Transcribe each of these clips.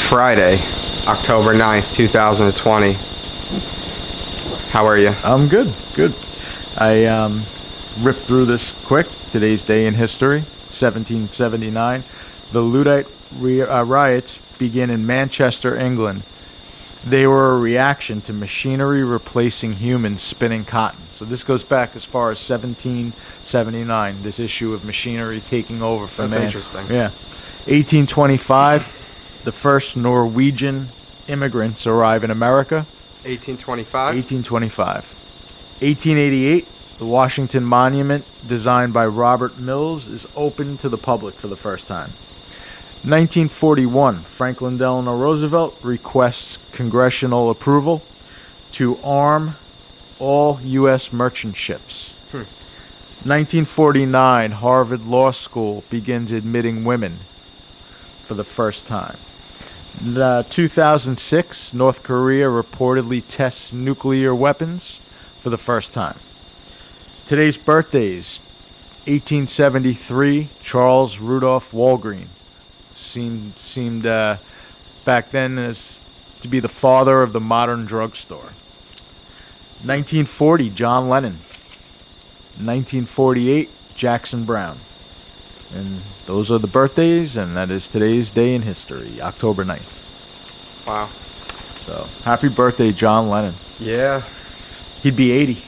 Friday, October 9th, 2020. How are you? I'm good, good. I ripped through this quick. Today's day in history, 1779. The Luddite riots begin in Manchester, England. They were a reaction to machinery replacing humans spinning cotton. So this goes back as far as 1779, this issue of machinery taking over for That's man. interesting. Yeah. 1825, the first Norwegian immigrants arrive in America. 1825? 1825. 1888, the Washington Monument, designed by Robert Mills, is opened to the public for the first time. 1941, Franklin Delano Roosevelt requests congressional approval to arm all U.S. merchant ships. 1949, Harvard Law School begins admitting women for the first time. 2006, North Korea reportedly tests nuclear weapons for the first time. Today's birthdays: 1873, Charles Rudolph Walgreen seemed back then as to be the father of the modern drugstore. 1940, John Lennon. 1948, Jackson Browne. And those are the birthdays, and that is today's day in history, October 9th. Wow. So, happy birthday, John Lennon. Yeah, He'd be 80.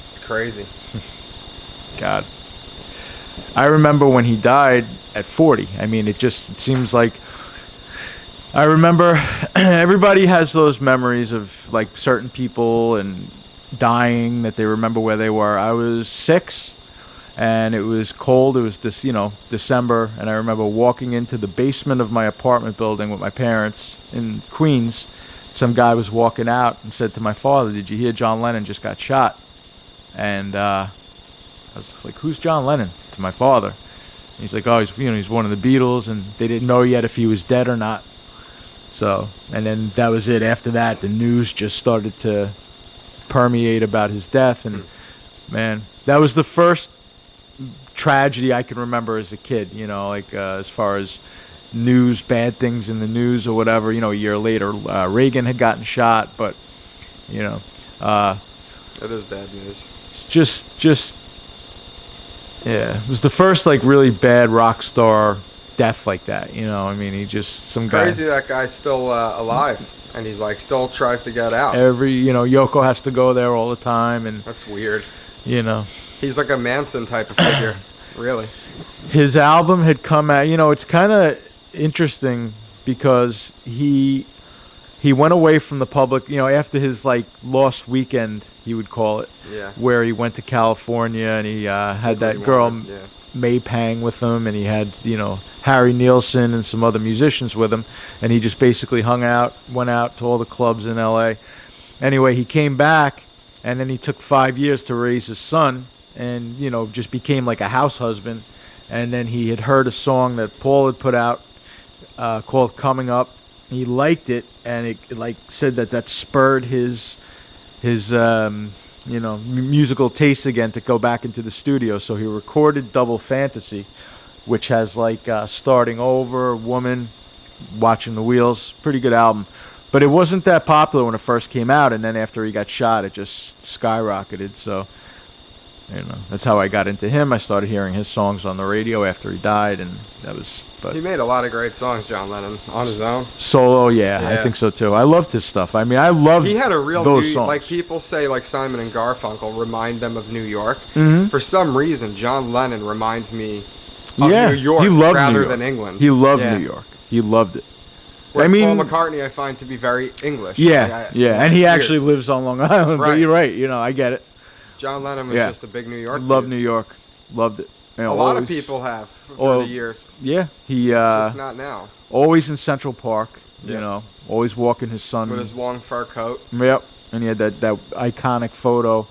it's crazy. God. I remember when he died at 40. I mean, it seems like... I remember everybody has those memories of, like, certain people and dying that they remember where they were. I was 6, and it was cold. It was December, and I remember walking into the basement of my apartment building with my parents in Queens. Some guy was walking out and said to my father, "Did you hear John Lennon just got shot?" And I was like, "Who's John Lennon?" to my father. And he's like, "Oh, he's one of the Beatles," and they didn't know yet if he was dead or not. So, and then that was it. After that, the news just started to permeate about his death, and man, that was the first tragedy I can remember as a kid, as far as news, bad things in the news or whatever. A year later, Reagan had gotten shot, but, That is bad news. yeah, it was the first, like, really bad rock star death like that, I mean, he just, some guy. Crazy that guy's still alive, and he's, like, still tries to get out. Yoko has to go there all the time, and, That's weird. He's He's like a Manson type of figure, really. his album had come out. It's kind of interesting because he went away from the public. After his, like, lost weekend, he would call it. Yeah. Where he went to California and he had that He girl wanted, yeah. May Pang with him, and he had Harry Nilsson and some other musicians with him, and he just basically went out to all the clubs in L.A. Anyway, he came back, and then he took 5 years to raise his son, and just became like a house husband. And then he had heard a song that Paul had put out called "Coming Up." He liked it, and it like said that spurred his musical taste again to go back into the studio. So he recorded Double Fantasy, which has like Starting Over, Woman, Watching the Wheels. Pretty good album. But it wasn't that popular when it first came out, and then after he got shot, it just skyrocketed. So, that's how I got into him. I started hearing his songs on the radio after he died, and that was... But He made a lot of great songs, John Lennon, on his own. solo, yeah, I Yeah. think so too. I loved his stuff. I mean, I loved He had a real those songs. like people say, like Simon and Garfunkel remind them of New York. Mhm. For some reason, John Lennon reminds me of Yeah, New York he loved rather New York. than England. He loved Yeah. New York. He loved it. Whereas I mean- Paul McCartney, I find to be very English. Yeah, Like, yeah, and he weird. actually lives on Long Island. But Right. you're right. I get it. John Lennon was Yeah. just a big New York. Loved dude. New York. Loved it. A lot of always- people have through Oh, the years. Yeah, he It's just not now. always in Central Park. Yeah. Always walking his son. With his long fur coat. Yep, and he had that iconic photo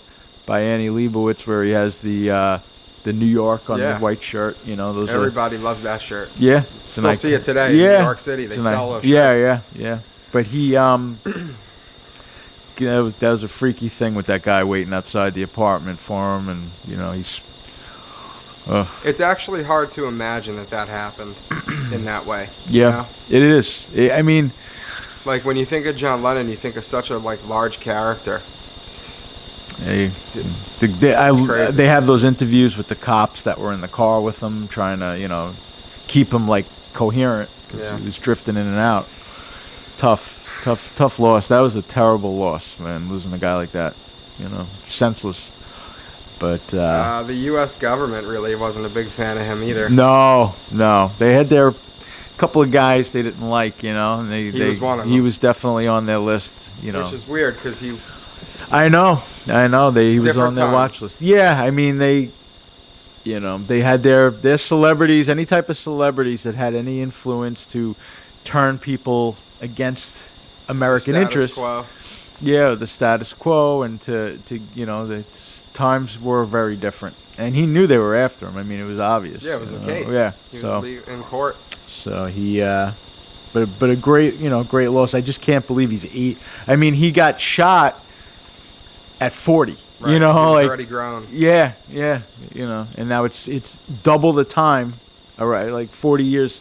by Annie Leibovitz where he has the New York on Yeah. the white shirt. Those are. Everybody loves that shirt. Yeah, it's Still an see it today Yeah, in New York City. They it's sell those Yeah, shirts. yeah. But he that was a freaky thing with that guy waiting outside the apartment for him, and he's. It's actually hard to imagine that happened in that way. you Yeah, know? it is. I mean, Like when you think of John Lennon, you think of such a like large character. They, crazy. they have those interviews with the cops that were in the car with him, trying to, keep him like coherent because Yeah. he was drifting in and out. Tough loss. That was a terrible loss, man. Losing a guy like that, senseless. But The U.S. government really wasn't a big fan of him either. no, they had their couple of guys they didn't like, and He was one of he them. was definitely on their list, Which is weird because he. I know. He was Different on their times. watch list. Yeah, I mean they had their celebrities, any type of celebrities that had any influence to turn people against American status interests. quo. Yeah, the status quo, and to the times were very different, and he knew they were after him. I mean, it was obvious. Yeah, it was a case. Yeah, He so was in court. so he, but a great great loss. I just can't believe he's 8. I mean, he got shot at 40. Right. He was already grown. Yeah, and now it's double the time. All right, like 40 years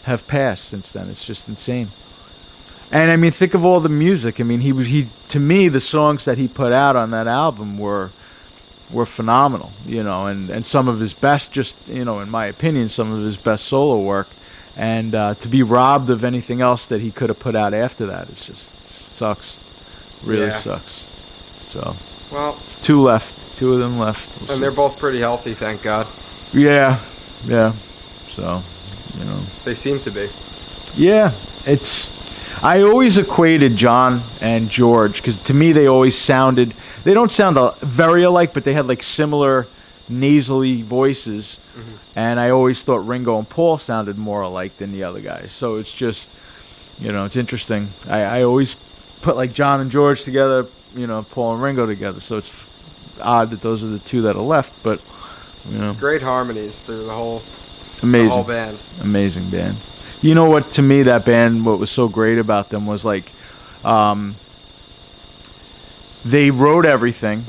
have passed since then. It's just insane. And I mean, think of all the music. I mean, he to me the songs that he put out on that album were phenomenal. And some of his best, just in my opinion, some of his best solo work. And to be robbed of anything else that he could have put out after that, it sucks. Really Yeah. sucks. So. Well, 2 left. 2 of them left. We'll see. and they're both pretty healthy, thank God. Yeah. So, They seem to be. yeah, I always equated John and George because to me they always sounded. They don't sound very alike, but they had like similar nasally voices, and I always thought Ringo and Paul sounded more alike than the other guys. So it's just, it's interesting. I always put like John and George together. Paul and Ringo together. So it's odd that those are the 2 that are left, but Great harmonies through the whole amazing, band. amazing band. You know what? To me, that band, what was so great about them was like, they wrote everything,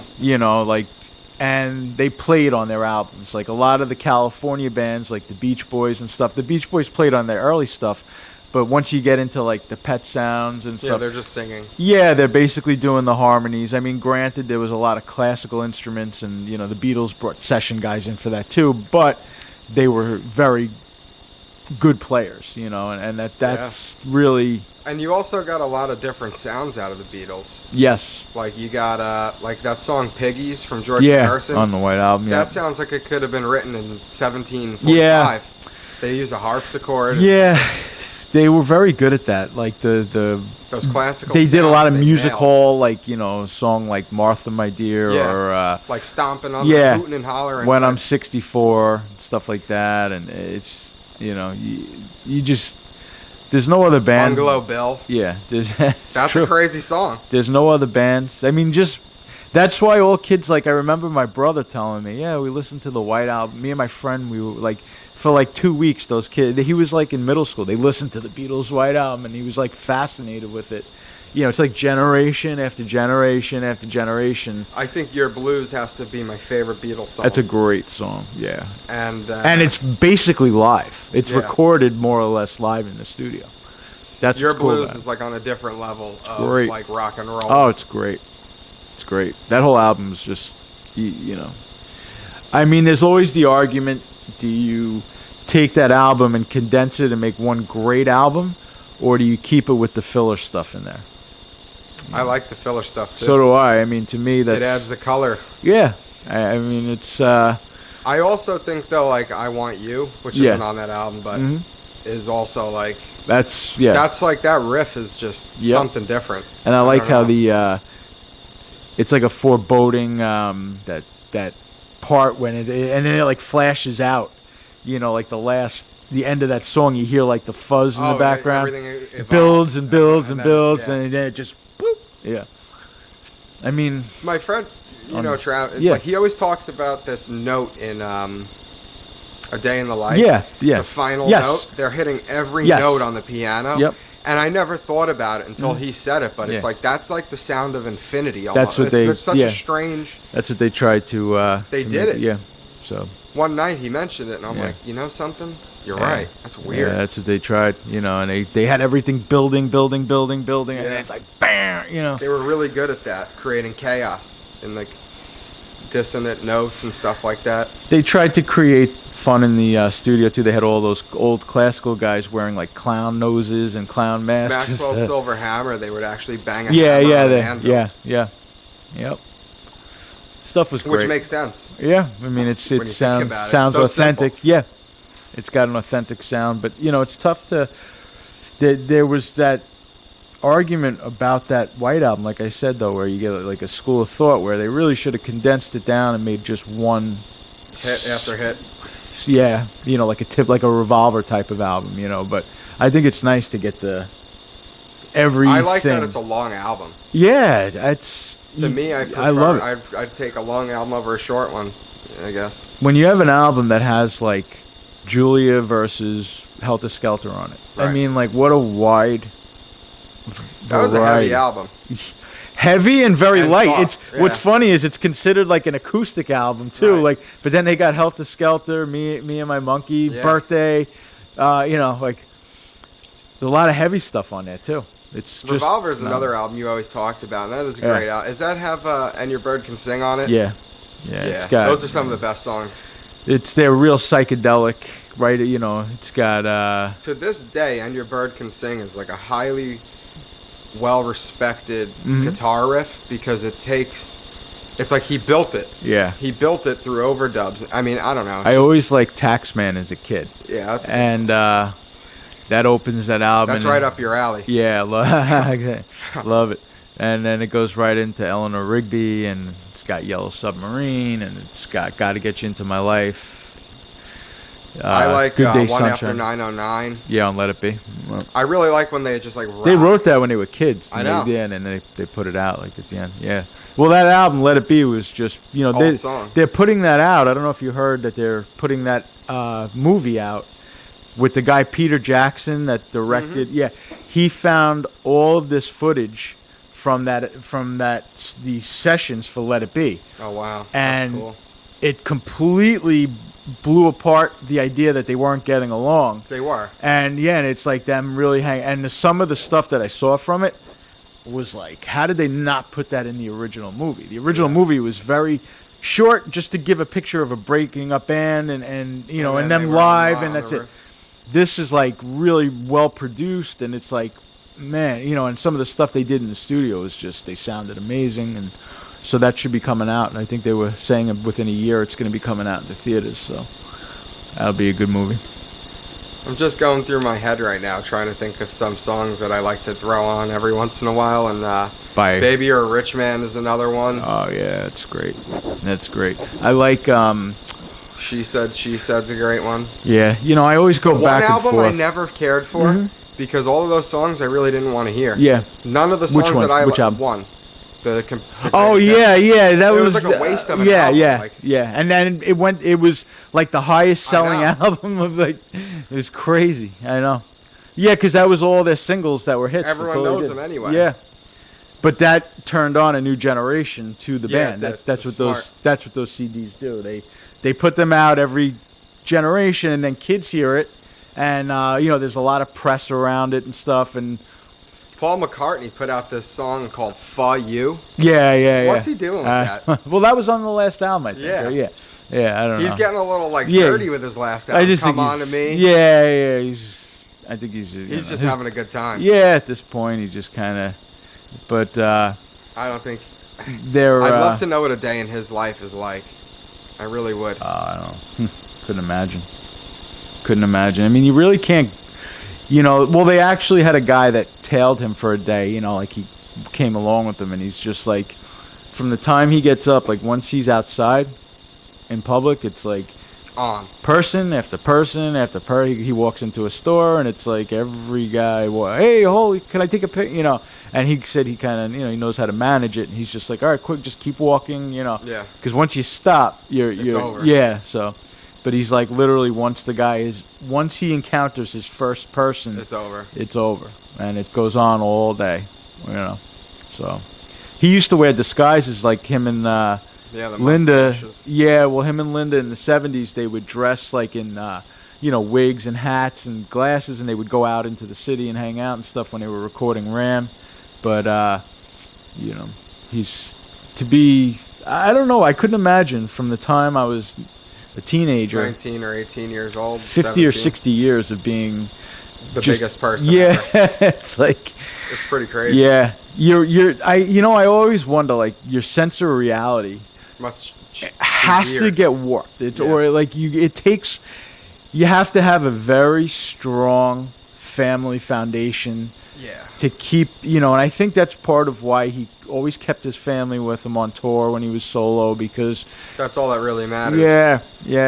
and they played on their albums. Like a lot of the California bands, like the Beach Boys and stuff. The Beach Boys played on their early stuff. But once you get into like the Pet Sounds and Yeah, stuff, they're just singing. yeah, they're basically doing the harmonies. I mean, granted, there was a lot of classical instruments, and the Beatles brought session guys in for that too. But they were very good players, and that's really And you also got a lot of different sounds out of the Beatles. yes, Like you got like that song "Piggies" from George yeah, Harrison. on the White Album. Yeah, That sounds like it could have been written in 1745. Yeah. They use a harpsichord. yeah, they were very good at that. Like the Those classical. they did a lot of sounds they music nailed. hall, like a song like Martha, My Dear, Yeah. or Like stomping on yeah, the hooting and hollering. When type. I'm 64, stuff like that, and it's you just there's no other band. Bungalow Bill. Yeah, That's true. a crazy song. There's no other bands. I mean, just that's why all kids like. I remember my brother telling me, "Yeah, we listened to the White Album." Me and my friend, we were like, for like 2 weeks. Those kids, he was like in middle school. They listened to the Beatles' White Album, and he was like fascinated with it. It's like generation after generation after generation. I think Your Blues has to be my favorite Beatles song. That's a great song. Yeah, and it's basically live. It's Yeah. recorded more or less live in the studio. That's Your what's cool Blues about it. is like on a different level of great. like rock and roll. Oh, it's great. It's great. That whole album is just, I mean, there's always the argument, do you take that album and condense it and make one great album, or do you keep it with the filler stuff in there? I like the filler stuff too. So do I. I mean, to me, that's... It adds the color. Yeah. I mean, it's... I also think though, like I Want You, which Yeah. isn't on that album, but Mhm. is also like That's... Yeah. that's like that riff is just Yep. something different. And I like don't how know. the... it's like a foreboding, that part when and then it like flashes out, like the end of that song, you hear like the fuzz in the background. Everything It builds and builds and then- builds, yeah. and then it just boop. Yeah. I mean, My friend, On- Travis, yeah. like he always talks about this note in A Day in the Life. yeah. The final Yes. note. They're hitting every Yes. note on the piano. Yep. And I never thought about it until he said it, but it's Yeah. like that's like the sound of infinity. That's Almost. what they- It's such yeah. a strange. That's what they tried to. They to did make it. Yeah. So. One night he mentioned it, and I'm Yeah. like, you know something? You're Yeah. right. That's weird. Yeah, that's what they tried, and they had everything building, and Yeah. it's like bam. They were really good at that, creating chaos and like dissonant notes and stuff like that. They tried to create fun in the studio too. They had all those old classical guys wearing like clown noses and clown masks. and Maxwell stuff. Silver Hammer, they would actually bang a Yeah, hammer yeah, on an anvil, yep. Stuff was great. which makes sense. Yeah, I mean it When you think sounds about it. sounds So authentic. simple. Yeah, it's got an authentic sound, but it's tough to. There was that argument about that White Album, like I said though, where you get like a school of thought where they really should have condensed it down and made just one Hit after hit. Yeah, like like a Revolver type of album, But I think it's nice to get the everything. I like that it's a long album. Yeah, that's To me, I prefer, love it. I'd take a long album over a short one, I guess. When you have an album that has like Julia versus Helter Skelter on it. I Right. mean, like what a wide. That was a variety. heavy album. Heavy and very And light. soft, It's what's yeah. funny is it's considered like an acoustic album too. Right. Like, but then they got Helter Skelter, me and my monkey, Yeah. Birthday. Like there's a lot of heavy stuff on there too. It's just Revolver is no. another album you always talked about, and that is a Yeah. great album. Does that have And Your Bird Can Sing on it? Yeah, Yeah, It's got, those are some of the best songs. It's they're real psychedelic, right? It's got To this day, And Your Bird Can Sing is like a highly well-respected Mhm. guitar riff because it's like he built it. yeah. He built it through overdubs. I mean, I don't know. It's I just- always liked Taxman as a kid, Yeah, that's, and that opens that album. that's and- right up your alley. Yeah, love it. And then it goes right into Eleanor Rigby, and it's got Yellow Submarine, and it's got to Get You Into My Life. I like Good Day One After Sunshine. 909. Yeah, on Let It Be. Well, I really like when they just like they rap. wrote that when they were kids. I know. Yeah, and then they put it out like at the end. Yeah. Well, that album, Let It Be, was just Old song. they're putting that out. I don't know if you heard that they're putting that movie out with the guy Peter Jackson that directed. Mm-hmm. Yeah, he found all of this footage from these sessions for Let It Be. Oh wow, And that's cool. It completely blew apart the idea that they weren't getting along. They were. And yeah, and it's like them really some of the stuff that I saw from it was like, how did they not put that in the original movie? The original movie was very short, just to give a picture of a breaking up band and then and they them were live, on and that's the- it. This is like really well produced, and it's like, man, and some of the stuff they did in the studio is just, they sounded amazing, and so that should be coming out. And I think they were saying within a year it's going to be coming out in the theaters, so that'll be a good movie. I'm just going through my head right now, trying to think of some songs that I like to throw on every once in a while, and By "Baby You're a Rich Man" is another one. Oh yeah, it's great. That's great. I like She Said's a great one. yeah, I always go One back and album forth. I never cared for Mhm. because all of those songs I really didn't want to hear. Yeah. None of the Which songs one? that I Which li- album? one. The Oh greatest yeah, hits. yeah, that It was was like a waste of an yeah, album, yeah, like- yeah. And then it was like the highest selling know. album of like, it was crazy. I know. Yeah, because that was all their singles that were hits. That's Everyone all they knows did. them anyway. Yeah. But that turned on a new generation to the Yeah, band. it That's did. that's what It's smart. those CDs do. They put them out every generation, and then kids hear it, and there's a lot of press around it and stuff, and Paul McCartney put out this song called "Fa You." yeah. What's he doing with that? Well, that was on the last album, I think. Yeah. Yeah. I don't know. He's getting a little like Yeah. dirty with his last album. I just Come think on to he's, me. Yeah. I think he's He's just having a good time. Yeah, at this point, he just kind of. But I don't think. they're. I'd love to know what a day in his life is like. I really would. I don't. Couldn't imagine. I mean, you really can't. Well, they actually had a guy that tailed him for a day. Like he came along with them, and he's just like, from the time he gets up, like once he's outside in public, it's like On. person after person after he walks into a store, and it's like every guy, hey, holy, can I take a pic? And he said he kind of, he knows how to manage it, and he's just like, all right, quick, just keep walking, Yeah. because once you stop, you're over. yeah. So, but he's like literally once he encounters his first person, It's over. it's over, and it goes on all day, So, he used to wear disguises like him and. Yeah, the Linda, mustaches. yeah, well, him and Linda in the 70s, they would dress like in wigs and hats and glasses, and they would go out into the city and hang out and stuff when they were recording Ram. But he's to be. I don't know. I couldn't imagine from the time I was a teenager, 19 or 18 years old, 50 or 17, 60 years of being the just- biggest person. Yeah, ever. it's like. It's pretty crazy. Yeah, I always wonder, like, your sense of reality Be has to weird. get warped. It's Yeah. or like you have to have a very strong family foundation Yeah. to keep, and I think that's part of why he always kept his family with him on tour when he was solo, because That's all that really matters. yeah,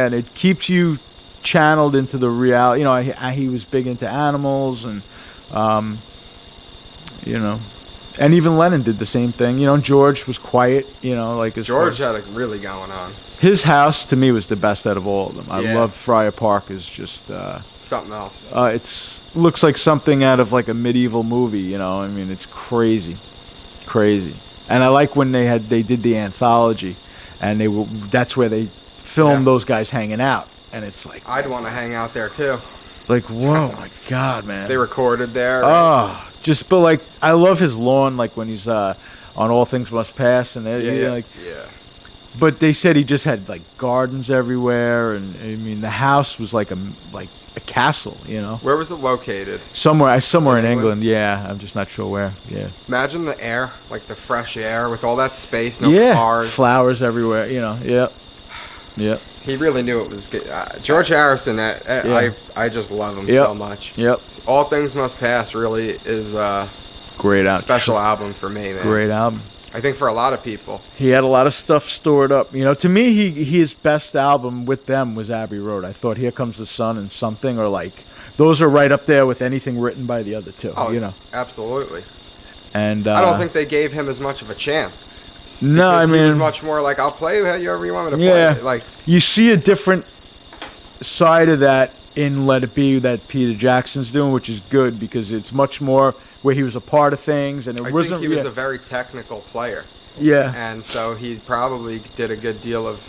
and it keeps you channeled into the reality. He was big into animals, and and even Lennon did the same thing. George was quiet. Like as far George as- had it really going on. his house to me was the best out of all of them. I Yeah. love Friar Park. Is just Something else. it's looks like something out of like a medieval movie. I mean, it's crazy. And I like when they did the anthology, and that's where they filmed Yeah. those guys hanging out, and it's like I'd want to hang out there too. whoa, my God, man. They recorded there. Oh, but like I love his lawn, like when he's on All Things Must Pass, and yeah. But they said he just had like gardens everywhere, and I mean the house was like a castle, Where was it located? somewhere in In England. England? Yeah, I'm just not sure where. Yeah, Imagine the air, like the fresh air with all that space, no yeah, cars. flowers everywhere. Yep. He really knew it was good. George Harrison, Yeah. I just love him Yep. so much. Yep. All Things Must Pass really is a Great album. special album for me, man. Great album. I think for a lot of people. He had a lot of stuff stored up. To me, his best album with them was Abbey Road. I thought Here Comes the Sun and Something are like, those are right up there with anything written by the other two. Oh, absolutely. And I don't think they gave him as much of a chance. no, I Because mean he was much more like, I'll play however you want me to Yeah. play. Like, you see a different side of that in Let It Be that Peter Jackson's doing, which is good because it's much more where he was a part of things, and it I wasn't. think he was yeah, a very technical player. yeah. And so he probably did a good deal of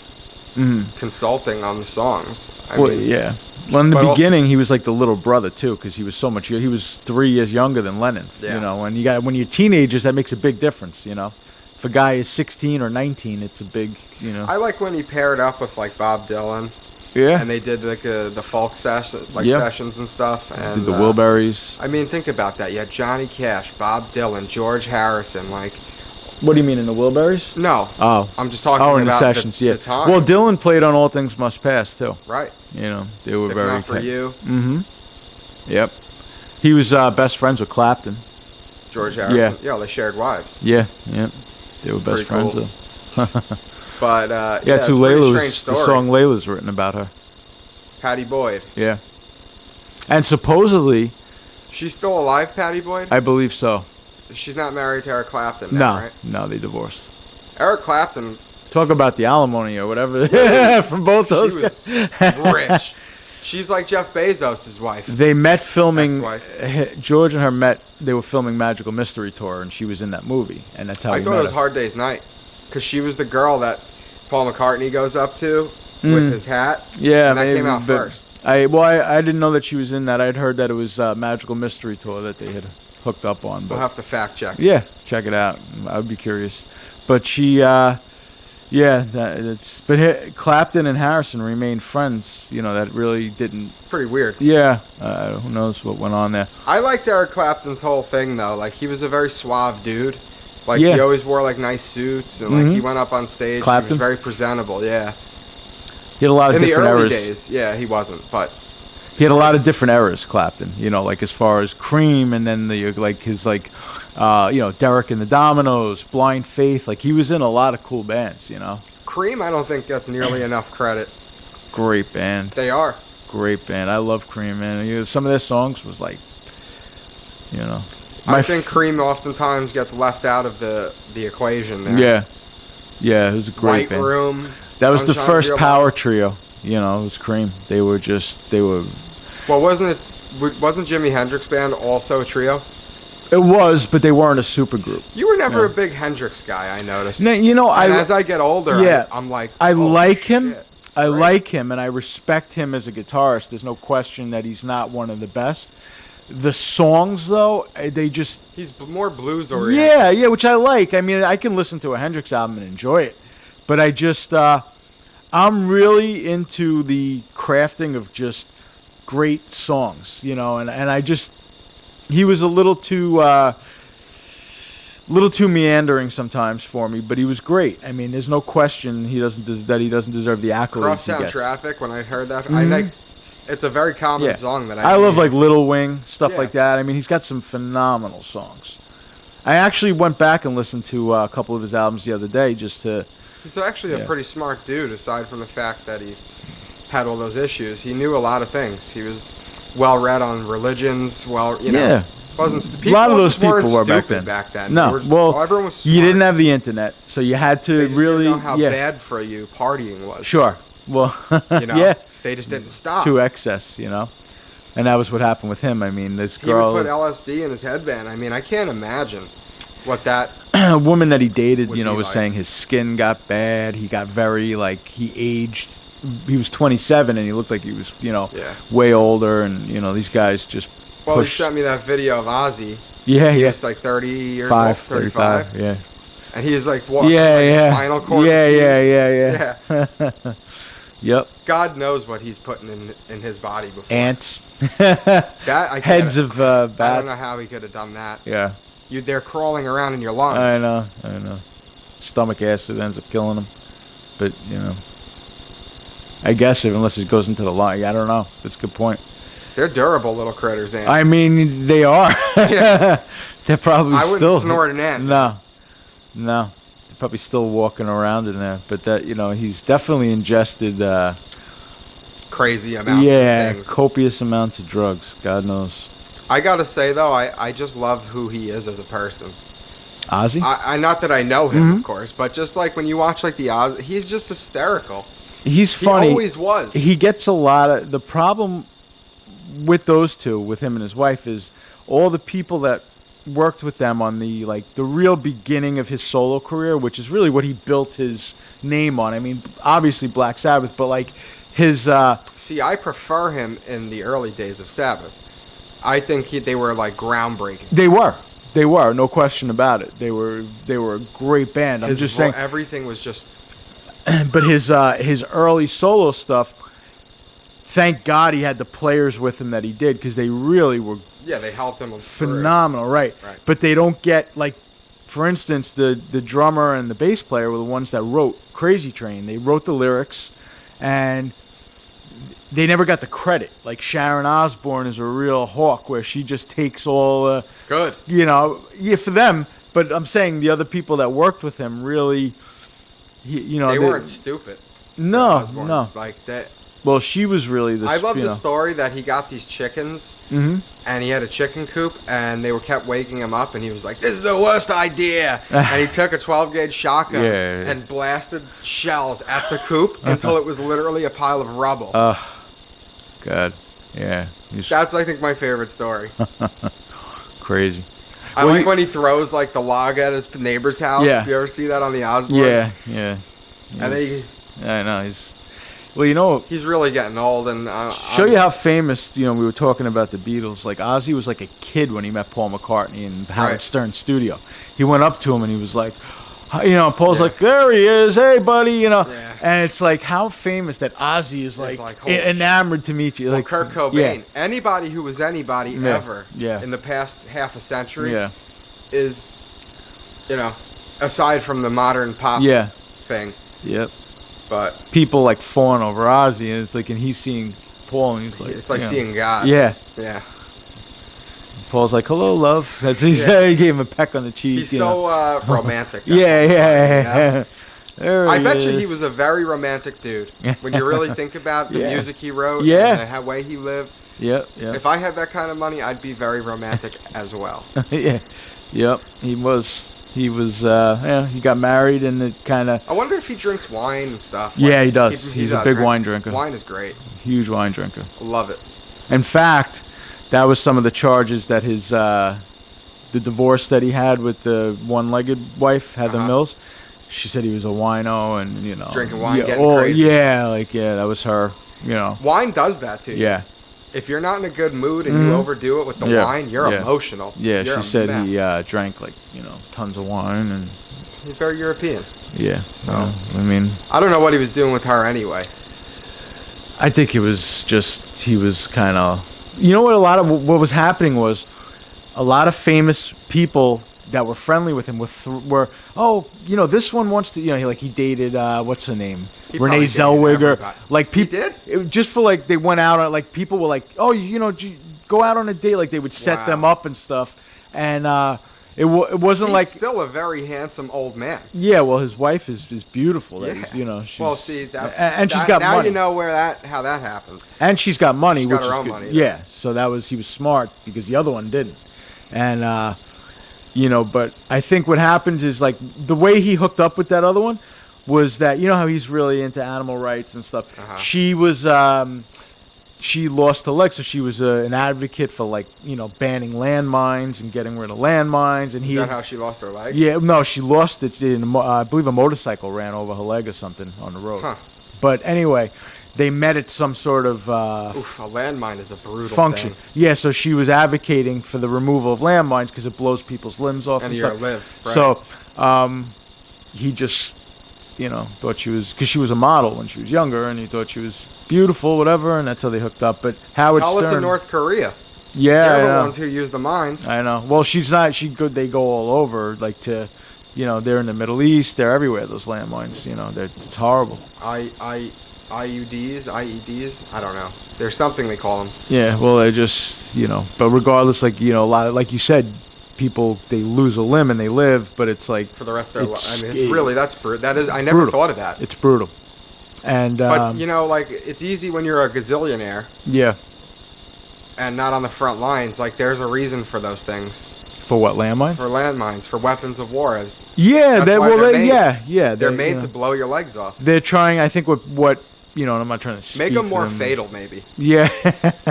Mhm. consulting on the songs. Well, yeah. Well, in the but also- beginning, he was like the little brother too, because he was so much. He was 3 years younger than Lennon. Yeah. And when you're teenagers, that makes a big difference. If a guy is 16 or 19, it's a big. I like when he paired up with like Bob Dylan, Yeah. and they did like the folk session, Yeah. sessions and stuff. And Did the Wilburys. I mean, think about that. You had Johnny Cash, Bob Dylan, George Harrison. Like, What do you mean in the Wilburys? no, Oh. I'm just talking Oh, in the about sessions, yeah. the time. Well, Dylan played on All Things Must Pass too. right? They were If very. not for you, Mm-hmm. Yep. He was best friends with Clapton. George Harrison. Yeah, they shared wives. Yeah. They were best Pretty friends. cool. Though. But Yeah, it's it's who a pretty Layla strange was. story. The song Layla's written about her. Patty Boyd. Yeah. And supposedly, She's still alive, Patty Boyd? I believe so. She's not married to Eric Clapton now, right? No, they divorced. Eric Clapton, Talk about the alimony or whatever from both she those was guys. rich. She's like Jeff Bezos' wife. They met filming. Ex-wife. George and her met. They were filming Magical Mystery Tour, and she was in that movie, and that's how I he thought met it was her. Hard Day's Night, because she was the girl that Paul McCartney goes up to with his hat. Yeah, and that maybe, came out but first. I didn't know that she was in that. I'd heard that it was Magical Mystery Tour that they had hooked up on. But We'll have to fact check. yeah, check it out. I would be curious. But she, that's. But Clapton and Harrison remained friends. That really didn't. Pretty weird. Yeah, who knows what went on there? I liked Eric Clapton's whole thing though. Like, he was a very suave dude. Like, Yeah. he always wore like nice suits, and like he went up on stage. He Clapton? was very presentable. Yeah. He had a lot of In the different early eras. days, yeah, he wasn't, but He had a lot of different eras, Clapton. Like as far as Cream, and then Derek and the Dominoes, Blind Faith. Like he was in a lot of cool bands. Cream, I don't think that's nearly enough credit. Great band. They are. Great band. I love Cream, man. Some of their songs was like, I think Cream oftentimes gets left out of the equation there. Yeah, it was a great White band. Room. That was the Sunshine first Real power Love. trio. It was Cream. They were. Well, wasn't Jimi Hendrix band also a trio? It was, but they weren't a super group. You were never Yeah. a big Hendrix guy, I noticed. No, And as I get older, Yeah. I'm like, I oh, like him. shit. I great. like him and I respect him as a guitarist. There's no question that he's not one of the best. The songs, though, they just He's more blues oriented. yeah, which I like. I mean, I can listen to a Hendrix album and enjoy it, but I just I'm really into the crafting of just great songs, you know, and I just he was a little too meandering sometimes for me, but he was great. I mean, there's no question he doesn't deserve the accolades he Crosstown gets. Traffic. When I heard that, I like. It's a very common Yeah. song that I love like Little Wing, stuff Yeah. like that. I mean, he's got some phenomenal songs. I actually went back and listened to a couple of his albums the other day just to. He's actually Yeah. a pretty smart dude. Aside from the fact that he had all those issues, he knew a lot of things. He was well read on religions. Well, you know, Yeah. wasn't A lot of those just weren't people were back stupid then. Back then. No, They were well, everyone was you smart. didn't have the internet, so you had to They just really. didn't know how yeah, bad for you partying was. sure. Well, You know, yeah, they just didn't stop. to excess, you know, and that was what happened with him. I mean, this He would girl, put LSD in his headband. I mean, I can't imagine what that. a woman that he dated, would you know, be was like. saying his skin got bad. He got very he aged. He was 27 and he looked like he was, you know, Yeah. way older. And you know, these guys just Well, he pushed. sent me that video of Ozzy. Yeah, He yeah. was like 30 years old, 35. Yeah. And he's like walking Yeah, like yeah. spinal cord. Yeah, fused. yeah. Yep. God knows what he's putting in his body before. Ants. That I Heads can't- of I don't bats. know how he could have done that. Yeah. They're crawling around in your lung. I know. Stomach acid ends up killing him. But, you know. I guess unless it goes into the lung. I don't know. That's a good point. They're durable little critters, ants. I mean, they are. Yeah. They're probably I wouldn't still. snort an ant. No. They're probably still walking around in there. But that, you know, he's definitely ingested, Crazy amounts yeah, of things. copious amounts of drugs. God knows. I gotta say though, I just love who he is as a person. Ozzy? I not that I know him, Mm-hmm. of course, but just like when you watch like the Oz, he's just hysterical. He's He funny. always was. He gets a lot of the problem with those two, with him and his wife, is all the people that worked with them on the real beginning of his solo career, which is really what he built his name on. I mean, obviously Black Sabbath, but like his See, I prefer him in the early days of Sabbath. I think they were like groundbreaking. they were no question about it. They were a great band. I'm just saying, everything was just but his early solo stuff. Thank God he had the players with him that he did, because they really were they helped him through. phenomenal, right? Right. But they don't get for instance, the drummer and the bass player were the ones that wrote Crazy Train. They wrote the lyrics, and they never got the credit. Like Sharon Osbourne is a real hawk, where she just takes all, Good. for them. But I'm saying the other people that worked with him really, They weren't stupid. No, Osbournes. no. Like that. Well, she was really the. I love you the know. story that he got these chickens, Mhm. and he had a chicken coop, and they were kept waking him up, and he was like, "This is the worst idea," and he took a 12-gauge shotgun Yeah. and blasted shells at the coop until it was literally a pile of rubble. God, yeah, he's That's, I think, my favorite story. crazy. I Well, like you- when he throws like the log at his neighbor's house. Yeah. Do you ever see that on the Osbournes? Yeah. And He's- I know he's. Well, you know, he's really getting old, and show you how famous. You know, we were talking about the Beatles. Like Ozzy was like a kid when he met Paul McCartney in Howard Right. Stern's studio. He went up to him and he was like, Paul's Yeah. like, there he is, hey buddy, Yeah. And it's like how famous that Ozzy is like, like, holy enamored to meet you. Well, Like Kurt Cobain. Yeah. Anybody who was anybody Yeah. ever Yeah. in the past half a century Yeah. is, aside from the modern pop Yeah. thing, Yep. but People like fawn over Ozzy, and it's like, and he's seeing Paul, and he's like, it's like you know. seeing God. Yeah. Yeah. Paul's like, hello, love. That's what he Yeah. said. He gave him a peck on the cheek. He's you know. so romantic. that Yeah, Paul McCartney, you know? yeah. There I he bet you is. he was a very romantic dude. When you really think about the Yeah. music he wrote Yeah. and the way he lived. Yep. If I had that kind of money, I'd be very romantic as well. Yeah. Yep. He was. He was. He got married, and it kind of I wonder if he drinks wine and stuff. Yeah, he does. He's a does, big right? wine drinker. Wine is great. huge wine drinker. Love it. In fact, that was some of the charges that the divorce that he had with the one-legged wife, Heather Uh-huh. Mills. she said he was a wino, and Drinking wine, yeah, getting crazy. yeah, like that was her. Wine does that to you. Yeah. If you're not in a good mood and you overdo it with the Yeah, wine, you're yeah. emotional. Yeah, You're she a said mess. he drank like tons of wine, and He's very European. yeah. So- I mean, I don't know what he was doing with her anyway. I think it was just he was kind of. You know what? A lot of what was happening was a lot of famous people that were friendly with him were this one wants to he dated what's her name, He Renee probably dated Zellweger, everybody. like He people did? it was just for like they went out on like people were like go out on a date, like they would set Wow. them up and stuff, and it wasn't He's like still a very handsome old man. yeah, well his wife is beautiful. Yeah. That is, she's, Well, see, that's and she's that- got now money. you know how that happens. And she's got money, She's got which her is own good. money, though. Yeah, so he was smart because the other one didn't. And but I think what happens is like the way he hooked up with that other one was that how he's really into animal rights and stuff. Uh-huh. She was she lost her leg, so she was an advocate for like banning landmines and getting rid of landmines. And Is that how she lost her leg? yeah, no, she lost it in I believe a motorcycle ran over her leg or something on the road. Huh. But anyway, they met at some sort of Oof, a landmine is a brutal function. thing. Yeah, so she was advocating for the removal of landmines because it blows people's limbs off And and you're stuff. live. Right. So he just, thought she was, because she was a model when she was younger, and he thought she was beautiful, whatever, and that's how they hooked up. But Howard tell Stern, it to North Korea. yeah, They're I the know. ones who use the mines. I know. Well, she's not. They go all over, like to, they're in the Middle East. They're everywhere. Those landmines. It's horrible. IEDs, I don't know. There's something they call them. Yeah. Well, they just, But regardless, like a lot of, like you said, people they lose a limb and they live, but it's like For the rest of their life. It's- I mean, it's really, that is, I never brutal. thought of that. it's brutal. And But, like, it's easy when you're a gazillionaire yeah. and not on the front lines. Like, there's a reason for those things. For what, landmines? For landmines, for weapons of war. Yeah, That's why they're made. yeah. They're made to blow your legs off. They're trying. I think what and I'm not trying to speak Make them for more fatal, maybe. Yeah.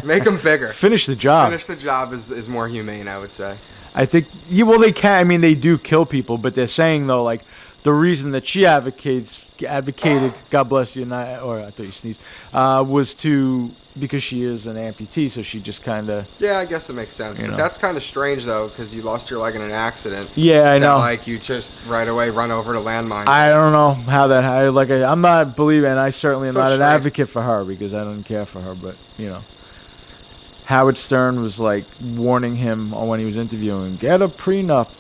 Make them bigger. Finish the job. Finish the job is more humane, I would say. I think. Yeah, well, they can. I mean, they do kill people, but they're saying though, like the reason that she advocated, God bless you, or I thought you sneezed, was because she is an amputee, so she just kind of. Yeah, I guess it makes sense. You But know. that's kind of strange, though, because you lost your leg in an accident. Yeah, I that, know. like, you just right away run over to landmines. I don't know how that. I'm not believing. I certainly am So not an strange. advocate for her because I don't care for her. But Howard Stern was like warning him when he was interviewing, get a prenup.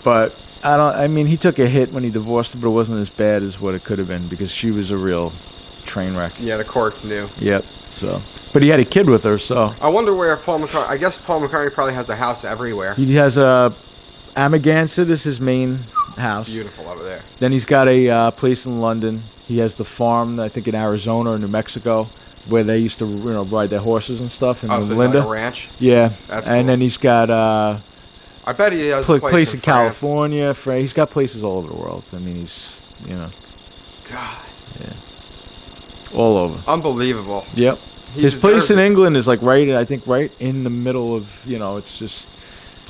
But I don't. I mean, he took a hit when he divorced her, but it wasn't as bad as what it could have been because she was a real train wreck. Yeah, the courts knew. Yep. So, but he had a kid with her, so I wonder where Paul McCartney... I guess Paul McCartney probably has a house everywhere. he has a Amagansett is his main house. Beautiful over there. Then he's got a place in London. He has the farm, I think, in Arizona or New Mexico, where they used to, ride their horses and stuff. In Oh, so it's Linda, like a ranch? yeah. That's and cool. then he's got I bet he has a place in France. California. He's got places all over the world. I mean, he's, God. all over. Unbelievable. Yep. He His place deserves in it. England is like right in the middle of, it's just,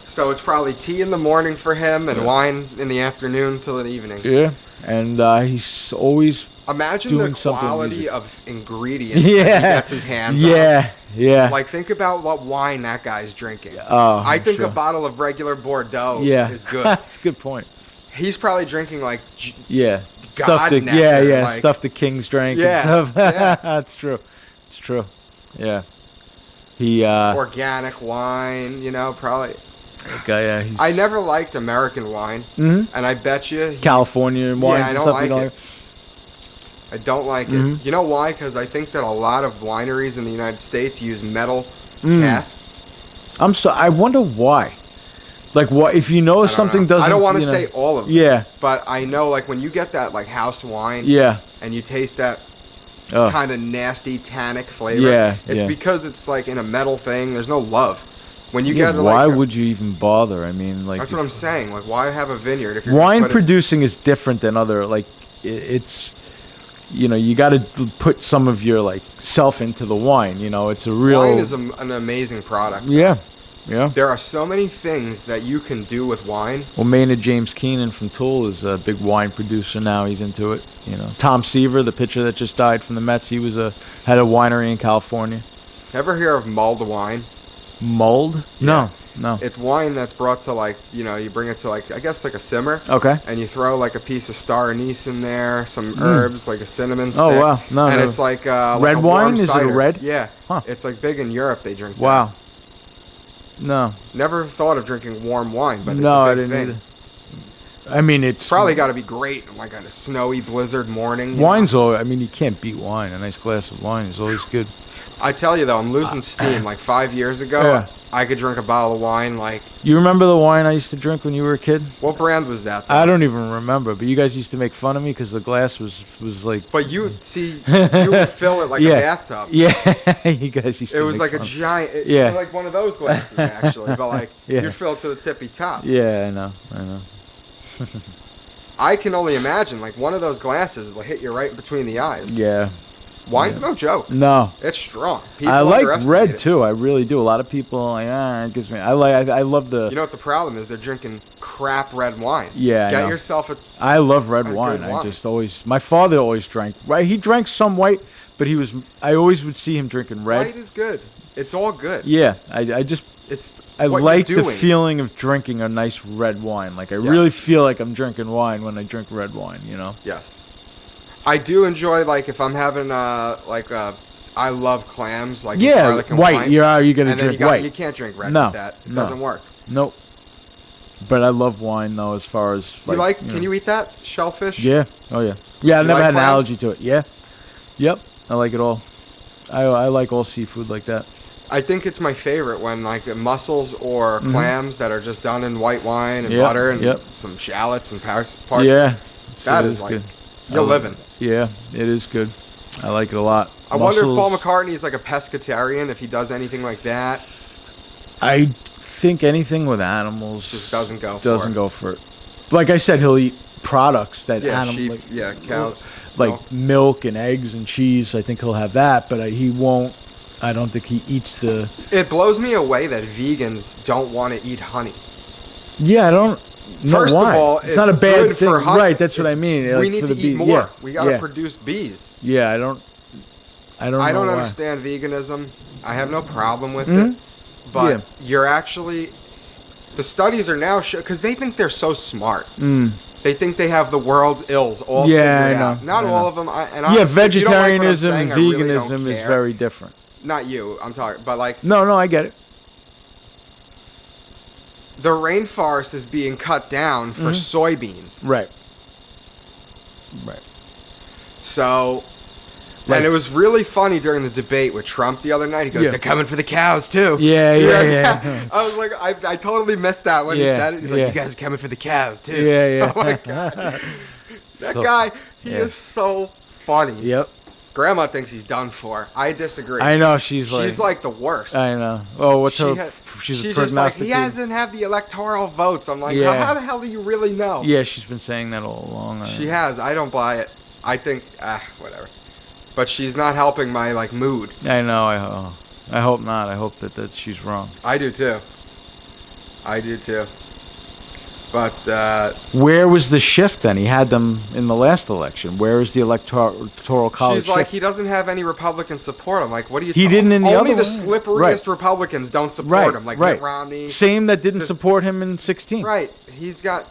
So it's probably tea in the morning for him and Yeah. wine in the afternoon till the evening. yeah. And he's always, Imagine Doing the something quality music. of ingredients that he yeah. gets his hands on. Yeah. Like, think about what wine that guy's drinking. Oh, I I'm think sure. a bottle of regular Bordeaux Yeah. is good. That's a good point. He's probably drinking, like, Yeah. God the nectar, like- stuff the kings drank Yeah, and stuff. yeah. That's true. It's true. Yeah. He organic wine, probably. guy, yeah, he's I never liked American wine, Mhm. and I bet you... California wines I and don't stuff. like you know? it. I don't like Mhm. it. You know why? Because I think that a lot of wineries in the United States use metal Mm. casks. I wonder why. Like what if you know I don't something know. doesn't I don't want to you know- say all of them. Yeah. But I know, like, when you get that, like, house wine Yeah. and you taste that Oh. kind of nasty tannic flavor, Yeah, it's yeah. because it's, like, in a metal thing. There's no love. When you Yeah, get, why like... would you even bother? I mean, like That's what I'm saying. Like, why have a vineyard if you're wine gonna put it- producing is different than other it's you got to put some of your like self into the wine. It's a real Wine is an amazing product. yeah. Yeah. There are so many things that you can do with wine. Well, Maynard James Keenan from Tool is a big wine producer now. He's into it. You know, Tom Seaver, the pitcher that just died from the Mets, he was had a winery in California. Ever hear of mulled wine? Mulled? Yeah. No. It's wine that's brought to like, you bring it to like, I guess like a simmer. Okay. And you throw like a piece of star anise in there, some herbs, like a cinnamon stick. Oh, wow. No, and no. it's like Red a wine? warm Is it a cider. red? Yeah. Huh. It's like big in Europe. They drink that. Wow. No. Never thought of drinking warm wine, but No, it's I a big didn't thing. either. I mean, It's probably got to be great on like on a snowy blizzard morning. Wine's always, I mean, you can't beat wine. A nice glass of wine is always good. I tell you though, I'm losing steam. Like 5 years ago, Yeah. I could drink a bottle of wine. Like, You remember the wine I used to drink when you were a kid? what brand was that? Though? I don't even remember, but you guys used to make fun of me because the glass was like... But you would fill it like Yeah. a bathtub. Yeah, you guys used to It was make like a fun. giant, Yeah. like one of those glasses actually, but like Yeah. you'd fill it to the tippy top. Yeah, I know. I can only imagine like one of those glasses will hit you right between the eyes. Yeah. Wine's no joke. No. It's strong. People I like underestimate red it. too. I really do. A lot of people are like, it gives me. I love the. You know what the problem is? They're drinking crap red wine. Yeah, I Get know. yourself a. I love red a wine. good I wine. just always. My father always drank. Right, he drank some white, but he was. I always would see him drinking red. White is good. It's all good. Yeah, I just. It's. I what like you're the doing. feeling of drinking a nice red wine. Like I really feel like I'm drinking wine when I drink red wine. You know. Yes. I do enjoy like if I'm having I love clams like with Yeah, garlic and white. wine. You're gonna And then drink you white. You can't drink red No, with that. It no. doesn't work. Nope. But I love wine though. As far as Can know. you eat that shellfish? Yeah. Oh yeah. Yeah. I You never like had an clams? allergy to it. Yeah. Yep. I like it all. I like all seafood like that. I think it's my favorite when like mussels or clams that are just done in white wine and Yep, butter and yep. some shallots and parsley. Yeah. That it is like good. you're I love living. it. Yeah, it is good. I like it a lot. I wonder if Paul Mussels- McCartney is like a pescatarian, if he does anything like that. I think anything with animals Just doesn't go for Doesn't it. go for it. Like I said, he'll eat products that Yeah, animals sheep, like, yeah, cows. like milk and eggs and cheese. I think he'll have that, but he won't. I don't think he eats the. It blows me away that vegans don't want to eat honey. Yeah, I don't. know First why. of all, it's not a bad good thing, for honey. right? That's what I mean. We like, need for to the eat bee- more. Yeah, We got to yeah. produce bees. Yeah, I don't. I don't. I know don't why. understand veganism. I have no problem with Mhm. it. But Yeah. you're actually. The studies are now because they think they're so smart. Mm. They think they have the world's ills all Yeah, figured I know, out. Not I all know. of them. And Yeah, honestly, if you don't like what I'm vegetarianism saying, and I really don't veganism is care. very different. Not you. I'm talking, but like No, I get it. the rainforest is being cut down for soybeans. Right. Right. So, Like- and it was really funny during the debate with Trump the other night. He goes, Yeah. "They're coming for the cows too." Yeah. I was like, I totally missed that when he Yeah, said it. He's yeah. like, "You guys are coming for the cows too." Yeah. Oh my god, that So- guy, he yeah. is so funny. Yep. Grandma thinks he's done for. I disagree. I know she's like the worst. I know. Oh, what's her? She's a just like, he prognosticator. hasn't had the electoral votes. I'm like, Yeah. how the hell do you really know? Yeah, she's been saying that all along. She has. I don't buy it. I think, whatever. But she's not helping my like mood. I know. I hope not. I hope that she's wrong. I do too. But Where was the shift then? He had them in the last election. Where is the electoral college she's like, shift? he doesn't have any Republican support. I'm like, what are you? He didn't in the Only other the one. slipperiest Right. Republicans don't support Right, him, like right. Mitt Romney. Same that didn't the- support him in 16. Right. He's got.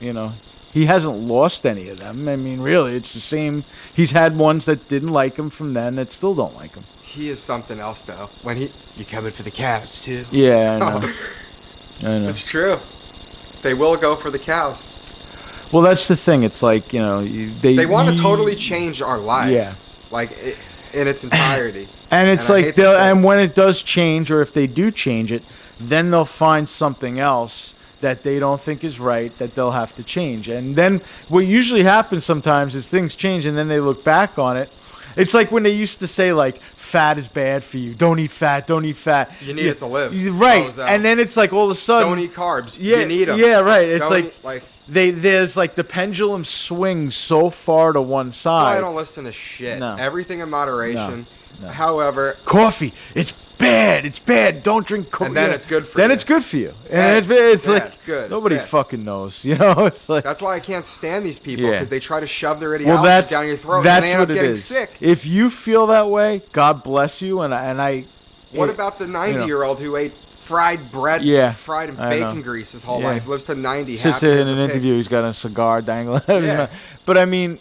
You know, he hasn't lost any of them. I mean, really, it's the same. He's had ones that didn't like him from then that still don't like him. He is something else though. When you coming for the cows too. Yeah, I know. I know. It's true. They will go for the cows. Well, that's the thing. It's like, They want to totally change our lives. Yeah. Like in its entirety. And it's I like hate to say it. and when it does change, or if they do change it, then they'll find something else that they don't think is right that they'll have to change. And then what usually happens sometimes is things change, and then they look back on it. It's like when they used to say, like, fat is bad for you. Don't eat fat. Don't eat fat. You need it to live. Right. Bozo. And then it's like all of a sudden. Don't eat carbs. Yeah, You need them. Yeah, right. It's Don't like, eat, there's like the pendulum swings so far to one That's why I side. don't listen to shit. No. Everything in moderation. No. However, Coffee. It's bad. It's bad. Don't drink Coke. And then it's good for then you. it's good for you. Yeah, And it's yeah, like it's good. It's nobody bad. fucking knows. You know, it's like That's why I can't stand these people Yeah. because they try to shove their ideology well, that's down your throat that's and they end what up it getting is. sick. If you feel that way, God bless you. And I. What about the 90-year-old who ate fried bread, Yeah, fried in I bacon know. grease his whole Yeah. life, lives to 90, Sits happy there as in a an pig. interview, he's got a cigar dangling out of his Yeah. mouth. But I mean,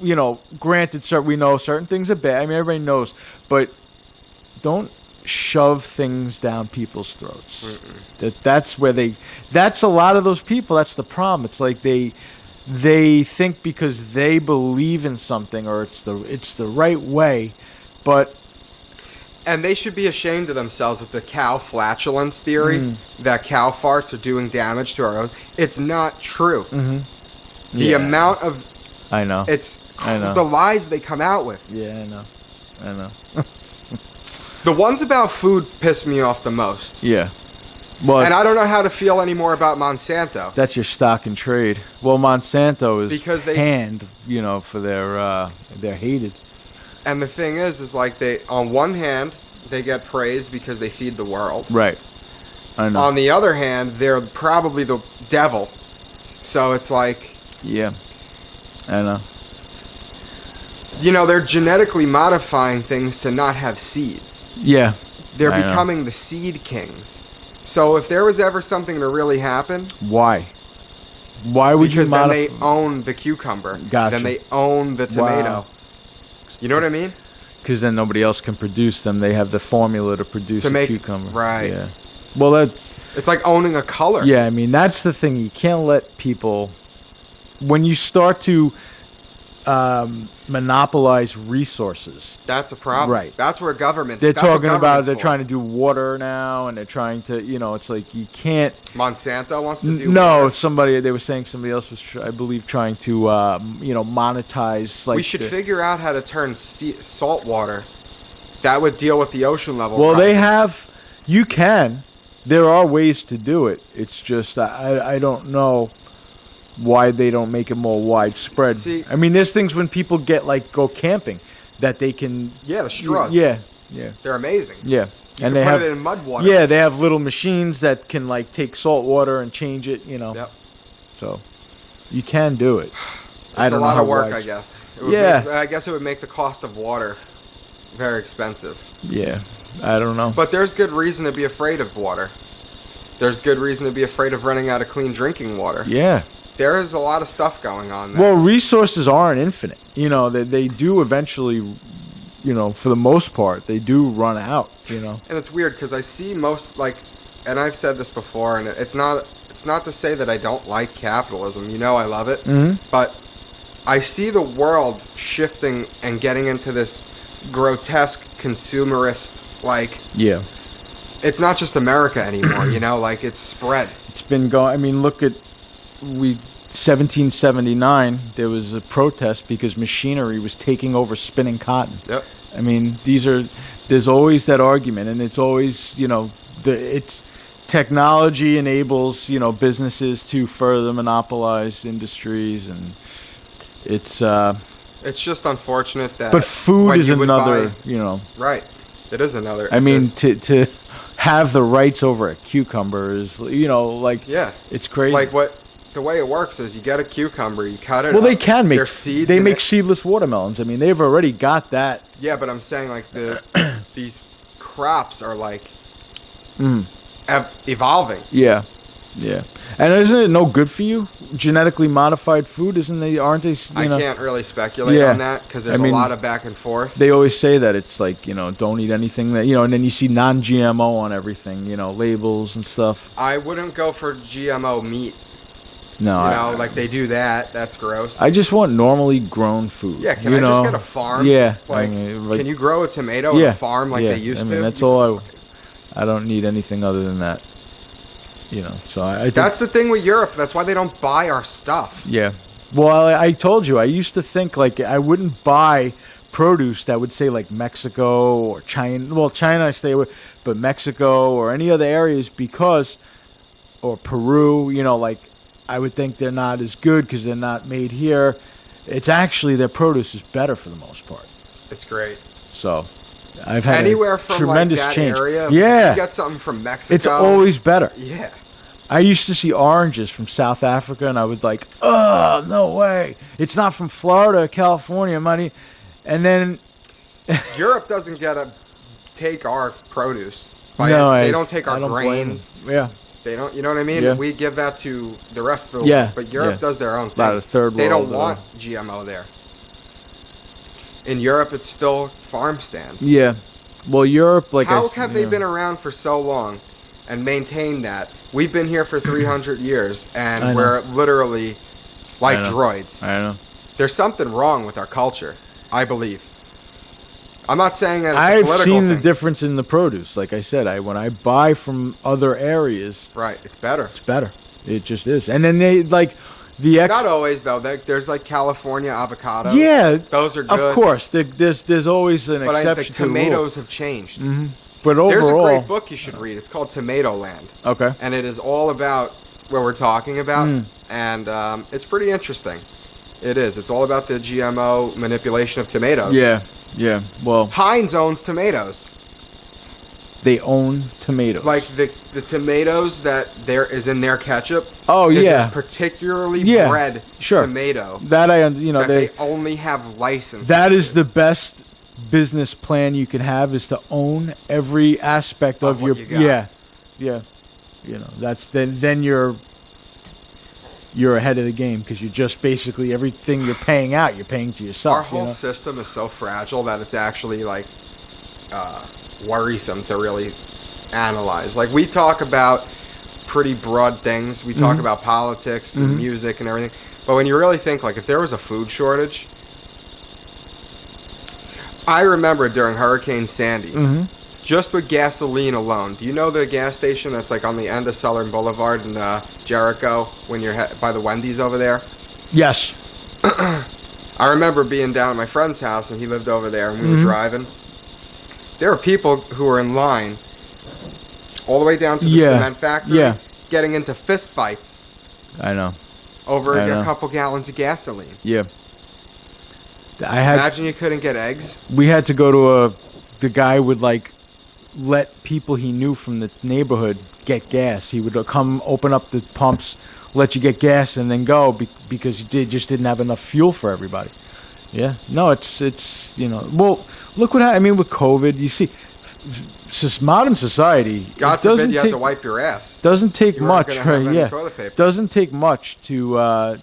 you know, granted, we know certain things are bad. I mean, everybody knows, but don't shove things down people's throats. That's where that's a lot of those people. That's the problem. It's like they think because they believe in something or it's the right way, but And they should be ashamed of themselves with the cow flatulence theory that cow farts are doing damage to our own. It's not true. The Yeah. amount of I know. I know. the lies they come out with. Yeah, I know. The ones about food piss me off the most. Yeah. Well, And I don't know how to feel anymore about Monsanto. That's your stock and trade. Well, Monsanto is Because they- panned, you know, for they're hated. And the thing is like they, on one hand, they get praised because they feed the world. Right. I know. On the other hand, they're probably the devil. So it's like, Yeah. I know. you know, they're genetically modifying things to not have seeds. Yeah. They're I know. becoming the seed kings. So if there was ever something to really happen, Why? Why would because you then modify? they own the cucumber. Gotcha. Then they own the tomato. Wow. You know what I mean? Because then nobody else can produce them. They have the formula to produce To a make- cucumber. right. Yeah. Well, that. It's like owning a color. Yeah. I mean, that's the thing. You can't let people. When you start to monopolize resources. That's a problem. Right. That's where government. They're that's what talking about government's they're for. trying to do water now, and they're trying to, you know, it's like you can't. Monsanto wants to do. No, water. they were saying somebody else was, I believe, trying to, you know, monetize. Like We should the- figure out how to turn salt water. That would deal with the ocean level. Well, they rising. have. You can. There are ways to do it. It's just I don't know why they don't make it more widespread. See- I mean, there's things when people go camping that they can. Yeah, the straws. Yeah. They're amazing. Yeah. You And can they put have it in mud water. Yeah, they have little machines that can like take salt water and change it. You know. Yep. So you can do it. I It's a don't know lot how of work, I wide- guess. It would Yeah. I guess it would make the cost of water very expensive. Yeah. I don't know. But there's good reason to be afraid of water. There's good reason to be afraid of running out of clean drinking water. Yeah. There is a lot of stuff going on there. Well, resources aren't infinite. You know, they do eventually, you know, for the most part, they do run out, you know. And it's weird because I see most and I've said this before, and it's not to say that I don't like capitalism. You know, I love it, but I see the world shifting and getting into this grotesque consumerist Yeah. It's not just America anymore. You know, it's spread. It's been going, I mean, look at 1779, there was a protest because machinery was taking over spinning cotton. Yep. I mean, there's always that argument, and it's always, you know, it's technology enables, you know, businesses to further monopolize industries, and it's It's just unfortunate that. but food when is you would another, buy- you know. Right. It is another. I it's mean, to have the rights over a cucumber is, you know, yeah. it's crazy. The way it works is you get a cucumber, you cut it. Well, they up, can make there's seeds. they in make it. seedless watermelons. I mean, they've already got that. Yeah, but I'm saying these crops are Mm. evolving. Yeah, yeah. And isn't it no good for you? Genetically modified food, aren't they? I know, can't really speculate Yeah. on that because there's I mean, a lot of back and forth. They always say that it's like, you know, don't eat anything that, you know, and then you see non-GMO on everything, you know, labels and stuff. I wouldn't go for GMO meat. No, You know, they do that. That's gross. I just want normally grown food. Yeah, can you I just know? get a farm? Yeah, Can you grow a tomato on yeah, a farm like yeah. they used I mean, to? that's You all I don't need anything other than that. You know, so I think That's the thing with Europe. That's why they don't buy our stuff. yeah. Well, I told you, I used to think I wouldn't buy produce that would say Mexico or China. Well, China I stay with, but Mexico or any other areas or Peru, you know, I would think they're not as good because they're not made here. It's actually their produce is better for the most part. It's great. So, I've had Anywhere a from tremendous like that change. area. Yeah, You get something from Mexico. it's always better. Yeah. I used to see oranges from South Africa, and I would like, oh, no way. It's not from Florida, California, money. And then Europe doesn't get to take our produce. They don't take our I don't blame grains. them. Yeah. They don't. You know what I mean? Yeah. We give that to the rest of the Yeah, world. But Europe yeah. does their own A lot thing. of third They don't world, want GMO there. In Europe, it's still farm stands. Yeah. Well, Europe, like How have they been around for so long and maintained that? We've been here for 300 years, I and know. we're literally like I know. droids. I don't know. There's something wrong with our culture, I believe. I'm not saying that it's a I've political seen the thing. difference in the produce. Like I said, when I buy from other areas, Right, it's better. it's better. It just is. And then they like the Not always though. There's like California avocados. Yeah, those are good. of course. There's always an But the exception to the rule. tomatoes have changed. But overall, There's a great book you should read. It's called Tomato Land, Okay. and it is all about what we're talking about, and it's pretty interesting. It is. It's all about the GMO manipulation of tomatoes. Yeah. Yeah. Well, Heinz owns tomatoes. they own tomatoes. Like the tomatoes that there is in their ketchup. Oh, is yeah. a particularly Yeah, bred sure. tomato that that they only have license. that is the best business plan you can have, is to own every aspect Of of what your you got. yeah. You know, that's then you're ahead of the game, because you're just basically everything you're paying out, you're paying to yourself. Our whole you know? system is so fragile that it's actually like worrisome to really analyze. Like we talk about pretty broad things. We talk about politics and music and everything. But when you really think, like if there was a food shortage, I remember during Hurricane Sandy, just with gasoline alone. Do you know the gas station that's like on the end of Southern Boulevard in Jericho when you're by the Wendy's over there? Yes. I remember being down at my friend's house, and he lived over there, and we were driving. There were people who were in line all the way down to the cement factory, getting into fist fights I know. over I know. a couple gallons of gasoline. Yeah. I had Imagine you couldn't get eggs. we had to go to the guy would like let people he knew from the neighborhood get gas. He would come open up the pumps, let you get gas, and then go because they just didn't have enough fuel for everybody. Yeah. No, it's you know. Well, look what I mean with COVID. You see, modern society. God it doesn't forbid you have take- to wipe your ass. Doesn't take You weren't much. gonna have any Yeah. toilet paper. Doesn't take much to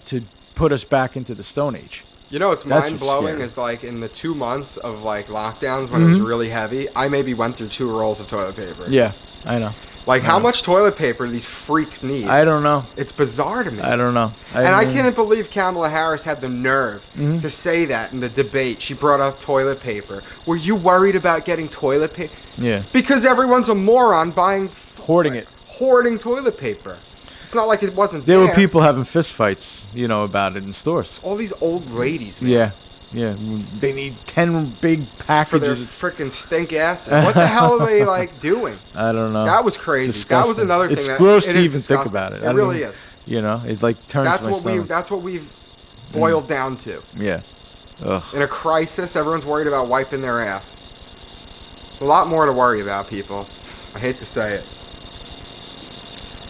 put us back into the Stone Age. You know what's That's mind blowing scary. is like in the 2 months of like lockdowns when it was really heavy, I maybe went through 2 rolls of toilet paper. Yeah, I know. Like how much toilet paper do these freaks need? I don't know. It's bizarre to me. I don't know. And I mean- can't believe Kamala Harris had the nerve to say that in the debate. She brought up toilet paper. Were you worried about getting toilet paper? Yeah. Because everyone's a moron buying Hoarding it. hoarding toilet paper. It's not like it wasn't There there. were people having fist fights, about it in stores. All these old ladies, man. Yeah, yeah. They need 10 big For their packages. freaking stink asses. What the hell are they like doing? I don't know. That was It's crazy. That was disgusting. another thing. It's that, gross it to is even think disgusting. about it. I It don't really even- is. It like turns That's my what stomach. That's what we've boiled down to. Yeah. Ugh. In a crisis, everyone's worried about wiping their ass. A lot more to worry about, people. I hate to say it.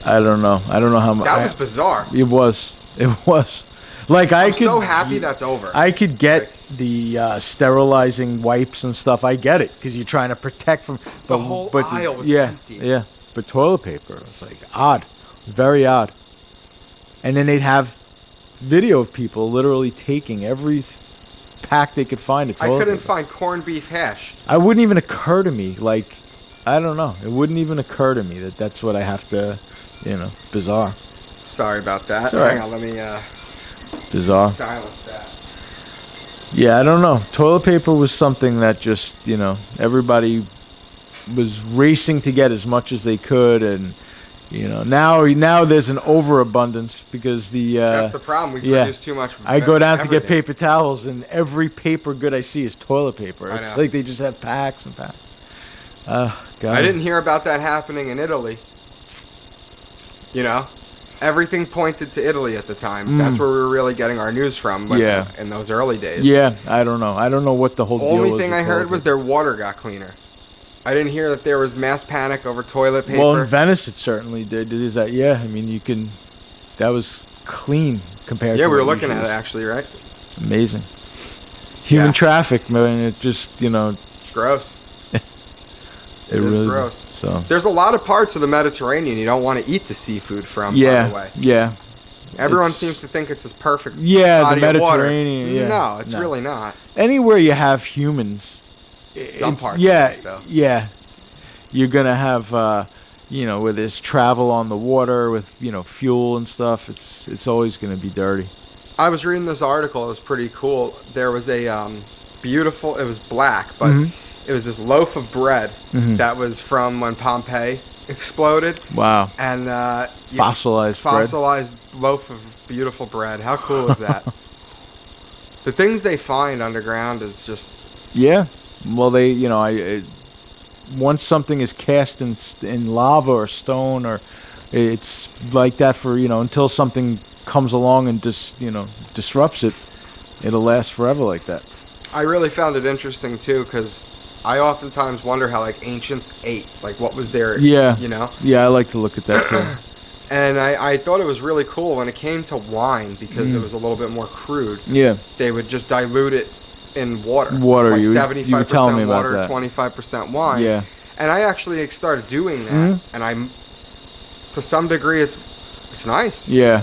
I don't know. I don't know how much. That was bizarre. It was. It was. Like I I'm could. so happy that's over. I could get the sterilizing wipes and stuff. I get it because you're trying to protect from The whole aisle was yeah, empty. Yeah, but toilet paper, it's like odd, very odd. And then they'd have video of people literally taking every pack they could find of I toilet couldn't paper. find corned beef hash. I wouldn't even occur to me. Like, I don't know. It wouldn't even occur to me that that's what I have to, bizarre, Sorry about that. It's all right. Hang on, let me bizarre. silence that. Yeah, I don't know. Toilet paper was something that just, everybody was racing to get as much as they could, and now there's an overabundance because That's the problem. We yeah. produce too much. I go down to get everything. paper towels, and every paper good I see is toilet paper. I It's know. like they just have packs and packs. God. I didn't hear about that happening in Italy. everything pointed to Italy at the time. That's where we were really getting our news from. Like, Yeah. in those early days. Yeah, I don't know. I don't know what the whole deal was. Only thing with I heard toilet was paper. their water got cleaner. I didn't hear that there was mass panic over toilet paper. Well, in Venice, it certainly did. Is that? Yeah, I mean, you can. That was clean compared. Yeah, to we were what looking at usually it is. actually, right? Amazing. Human Yeah. traffic, man. It just It's gross. it It is really gross. So There's a lot of parts of the Mediterranean you don't want to eat the seafood from, by yeah, the way. yeah, Everyone It's- seems to think it's this perfect Yeah, the body of water. Mediterranean, yeah. No, it's No. really not. Anywhere you have humans, Some it's- parts, yeah, at least, though. yeah, you're gonna have where there's travel on the water with fuel and stuff. It's always gonna be dirty. I was reading this article. It was pretty cool. There was a beautiful. It was black, but Mhm. it was this loaf of bread Mhm. that was from when Pompeii exploded, Wow, and fossilized bread. fossilized loaf of beautiful bread. How cool is that? The things they find underground is just Yeah. Well, once something is cast in lava or stone, or it's like that for until something comes along and disrupts it, it'll last forever like that. I really found it interesting too, because I oftentimes wonder how like ancients ate, like what was their, Yeah. you know. Yeah, I like to look at that too. And I thought it was really cool when it came to wine, because it was a little bit more crude. Yeah. They would just dilute it in water. Water, like you were 75% telling me about water, that. 25% wine. Yeah. And I actually started doing that, Mhm. and to some degree, it's nice. Yeah.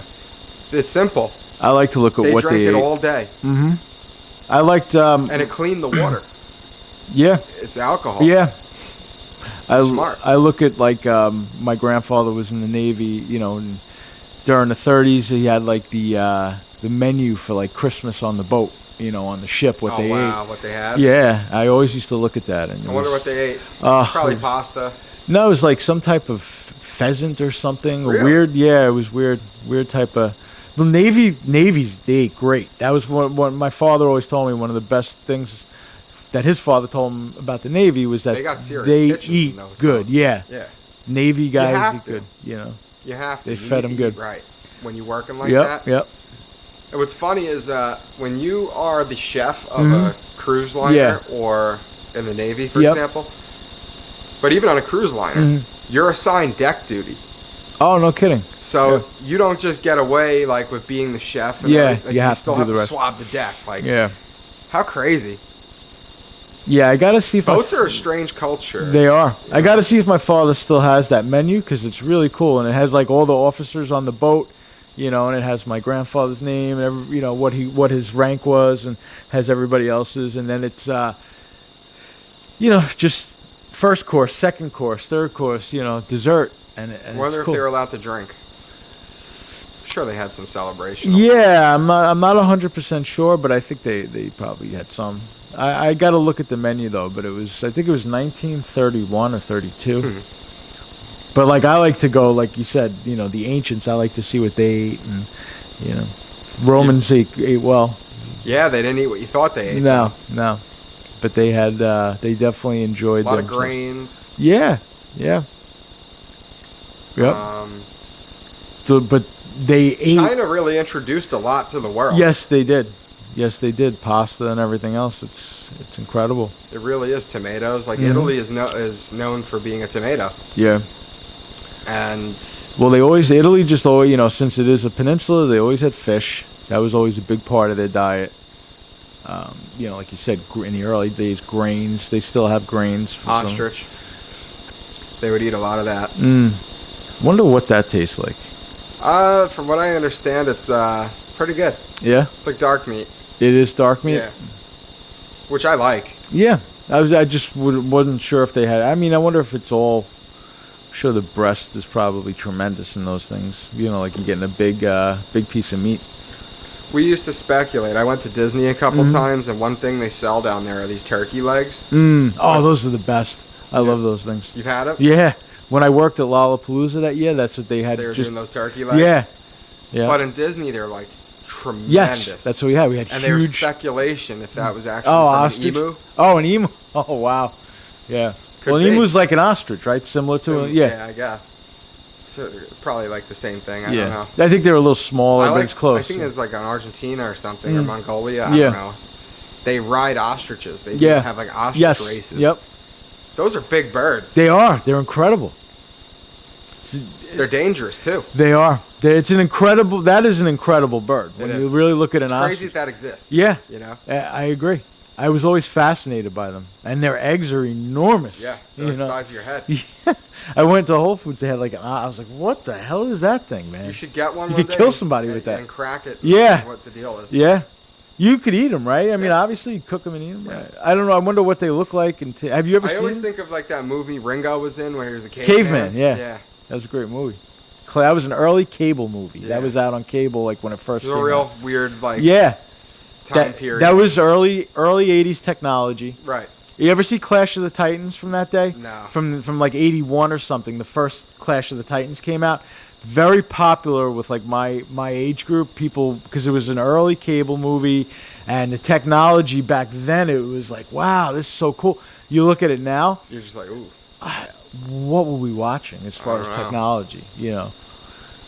It's simple. I like to look at They what drank they it ate. all day, Mm-hmm. I liked. and it cleaned the water. Yeah. It's alcohol. Yeah. Smart. I look at like my grandfather was in the Navy, and during the 30s he had like the menu for like Christmas on the boat, on the ship what Oh they wow, ate. what they had. Yeah, I always used to look at that, and it I wonder was- what they ate. Oh, Probably it was- pasta. No, it was like some type of pheasant or something. Really? Weird. Yeah, it was weird type of. The Navy they ate great. That was what my father always told me. One of the best things that his father told him about the Navy was that They got serious they kitchens in eat those good. boats. Yeah, Yeah. Navy guys have eat to. good. You have to. They You fed need 'em to good. eat right when you're working like Yep. that. Yep. And what's funny is when you are the chef of a cruise liner, Yeah. or in the Navy, for Yep. example, but even on a cruise liner, Mhm. you're assigned deck duty. Oh, no kidding. So you don't just get away like with being the chef. And Yeah, everything. Like, you have to still do have the to rest. swab the deck. Like, Yeah. how crazy! Yeah, I gotta see if Boats my, are a strange culture. They are. I gotta see if my father still has that menu because it's really cool and it has like all the officers on the boat, and it has my grandfather's name and what his rank was and has everybody else's, and then it's just first course, second course, third course, dessert, and I it's wonder cool. if they were allowed to drink. I'm sure they had some celebration. Yeah, I'm not 100% sure, but I think they probably had some. I got to look at the menu though, but I think it was 1931 or 32. But like I like to go, like you said, the ancients. I like to see what they ate, and Romans ate well. Yeah, they didn't eat what you thought they ate. No, but they had they definitely A enjoyed lot of themselves. grains. Yeah. Yep. So, but they ate. China really introduced a lot to the world. Yes, they did. Yes, they did. Pasta and everything else. It's incredible. It really is tomatoes. Like Mhm. Italy is known for being a tomato. Yeah. And Well, Italy just always, since it is a peninsula, they always had fish. That was always a big part of their diet. Like you said, in the early days, grains. They still have grains. For some- ostrich. They would eat a lot of that. Wonder what that tastes like. From what I understand, it's pretty good. Yeah, It's like dark meat. it is dark meat. Yeah. Which I like. Yeah, I just wasn't sure if they had. I mean, I wonder if it's all. I'm sure the breast is probably tremendous in those things. Like you're getting a big piece of meat. We used to speculate. I went to Disney a couple times, and one thing they sell down there are these turkey legs. Oh, those are the best. I love those things. You've had it? Yeah, when I worked at Lollapalooza that year, that's what they had. They were just doing those turkey legs. yeah, yeah. But in Disney, they're like tremendous. Yes, that's what we had. We had And there was huge. speculation if that was actually Oh, from ostrich. an emu. Oh, an emu. Oh, wow. Yeah. Could well, an be. emu's like an ostrich, right? Similar to So, a, yeah. I guess. So probably like the same thing. I yeah. don't know. I think they're a little smaller, but it's close. I think it's like in Argentina or something, or Mm. Mongolia. I Yeah. don't know. They ride ostriches. They Yeah. have like ostrich Yes. races. Yep. Those are big birds. They are. They're incredible. They're dangerous too. They are. It's an incredible. That is an incredible bird. When It you is. really look at an It's crazy ostrich. that exists. Yeah. You know. I agree. I was always fascinated by them, and their eggs are enormous. Yeah. They're You like the know. size of your head. I went to Whole Foods. They had like I was like, what the hell is that thing, man? You should get one. You one could day kill and- somebody and- with that. And crack it. Yeah. What the deal is. Yeah. You could eat them, right? I mean, Yeah. obviously, you cook them and eat them. Yeah. I don't know. I wonder what they look like. Have you ever I seen always them? think of like that movie Ringo was in, where he was a caveman. Caveman, yeah. Yeah. That was a great movie. That was an early cable movie. Yeah. That was out on cable like when it first It came was a real out. weird like Yeah. time period. That was early 80s technology. right. You ever see Clash of the Titans from that day? No. From like 81 or something. The first Clash of the Titans came out. Very popular with like my age group, people, because it was an early cable movie, and the technology back then, it was like, wow, this is so cool. You look at it now, You're just like, ooh. what were we watching as far I as don't know. technology, you know?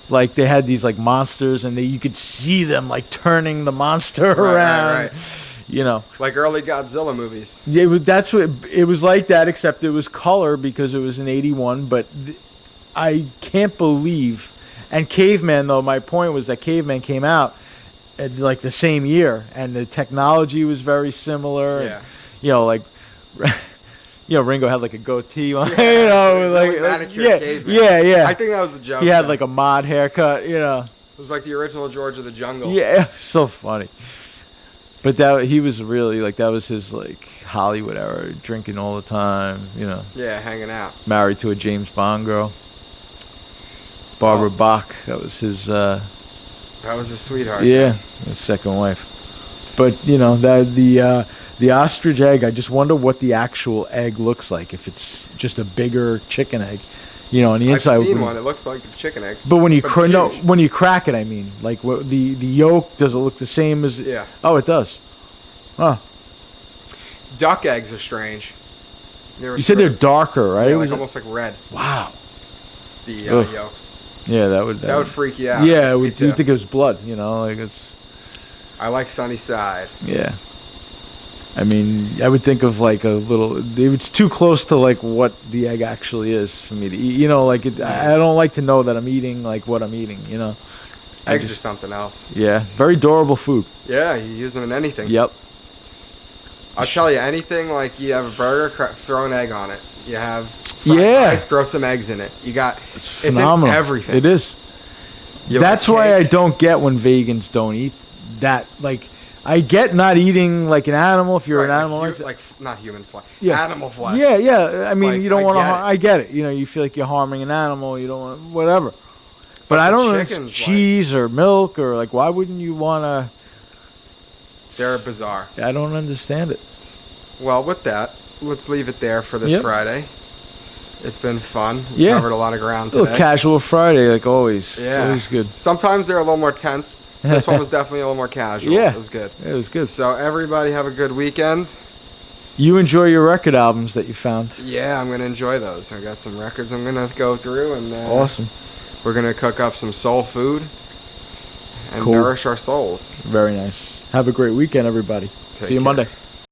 Like they had these like monsters, and you could see them like turning the monster Right, around. right. You know, Like early Godzilla movies. that's what it was like. That except it was color because it was in '81. But I can't believe. And Caveman, though, my point was that Caveman came out at like the same year, and the technology was very similar. Yeah. And, you know, like. Ringo had like a goatee on, Yeah, you know, really like manicured caveman. yeah. I think that was a joke. He had though. like a mod haircut, you know. It was like the original George of the Jungle. Yeah, so funny. But he was really like that was his like Hollywood era, drinking all the time, you know. Yeah, hanging out. Married to a James Bond girl, Barbara Oh. Bach. That was his. That was his sweetheart. Yeah, his second wife. But you know that the ostrich egg. I just wonder what the actual egg looks like. If it's just a bigger chicken egg, you know, on the inside. I've seen one. It looks like a chicken egg. But when you But it's huge. when you crack it, I mean, like what the yolk, does it look the same as? Yeah. Oh, it does. Huh. Duck eggs are strange. You said they're darker, right? Yeah, like Was it- almost like red. Wow. The Ugh. yolks. Yeah, that would. That would freak you out. Yeah, Me you too. think it was blood? You know, like it's. I like sunny side. Yeah. I mean, I would think of like a little. It's too close to like what the egg actually is for me to eat. You know, like I don't like to know that I'm eating like what I'm eating. You know. I Eggs just- are something else. Yeah, very durable food. Yeah, you use them in anything. Yep. I'll tell you, anything like you have a burger, throw an egg on it. You have fried Yeah. rice, throw some eggs in it. You got It's in phenomenal. everything. It is. You That's like why I cake. don't get when vegans don't eat that. Like, I get not eating like an animal if you're Right, an animal. like not human flesh, Yeah. animal flesh. Yeah, yeah. I mean, Like, you don't I want to. get it. I get it. You know, you feel like you're harming an animal. You don't want whatever. But But I the don't know. chicken's Cheese or milk or like, why wouldn't you want to? They're bizarre. I don't understand it. Well, with that, let's leave it there for this Yep. Friday. It's been fun. We Yeah. covered a lot of ground A little today. casual Friday, like always. Yeah. It's always good. Sometimes they're a little more tense. This one was definitely a little more casual. Yeah. It was good. It was good. So everybody have a good weekend. You enjoy your record albums that you found. Yeah, I'm gonna enjoy those. I got some records I'm gonna go through, and Awesome. we're gonna cook up some soul food and Cool. nourish our souls. Very nice. Have a great weekend, everybody. Take See you care. Monday.